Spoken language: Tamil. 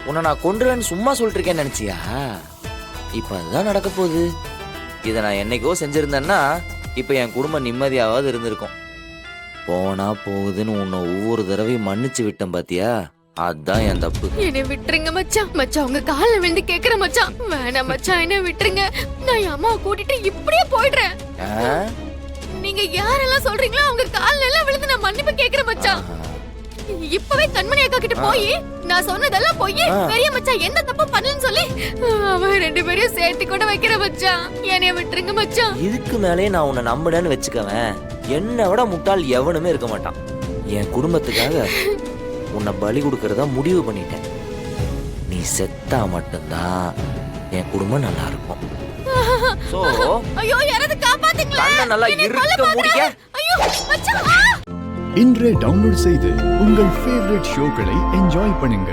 உன்னை நான் கொன்றுவேன்னு சும்மா சொல்லிட்டு இருக்கேன்னு நினைச்சியா? இப்ப அதுதான் நடக்க போகுது. இதை நான் என்னைக்கோ செஞ்சிருந்தேன்னா இப்ப என் குடும்பம் நிம்மதியாவது இருந்திருக்கும். போனா போகுதுன்னு உன்னை ஒவ்வொரு தடவையும் மன்னிச்சு விட்டேன் பாத்தியா? அதான் என் தப்பு. என்னை விட்டுருங்க மச்சான். மச்சான் உங்க கால்ல விழுந்து கேக்குற மச்சான். வேணாம் மச்சான், என்ன விட்டுருங்க. நான் என் அம்மாவை கூட்டிட்டு இப்படியே போயிடுறேன். நீங்க யாரெல்லாம் சொல்றீங்களோ அவங்க கால்ல எல்லாம் விழுந்து நான் மன்னிப்பு கேக்குறேன் மச்சான். இப்பவே கண்மணி அக்கா கிட்ட போய் நான் சொன்னதெல்லாம் போய் பெரிய மச்சான் எந்த தப்பு பண்ணலன்னு சொல்லி அவன் 2 பேரையும் சேர்த்து கூட வைக்கிற மச்சான். என்னைய விட்டுருங்க மச்சான். இதுக்கு மேலே நான் உன்னை நம்புறேன்னு வச்சுக்கவேன், என்னை விட முட்டாள் எவனுமே இருக்க மாட்டான். என் குடும்பத்துக்காக உன்னை பலி கொடுக்கறதா முடிவு பண்ணிட்டேன். நீ செத்தா மட்டும்தான் என் குடும்பம் நல்லா இருக்கும். சோ ஐயோ யாராவது காப்பாத்துங்களா? கண்ணை நல்லா இருக்க முடிக்க. ஐயோ மச்சான். இன்றே டவுன்லோட் செய்து உங்கள் ஃபேவரட் ஷோக்களை என்ஜாய் பண்ணுங்க.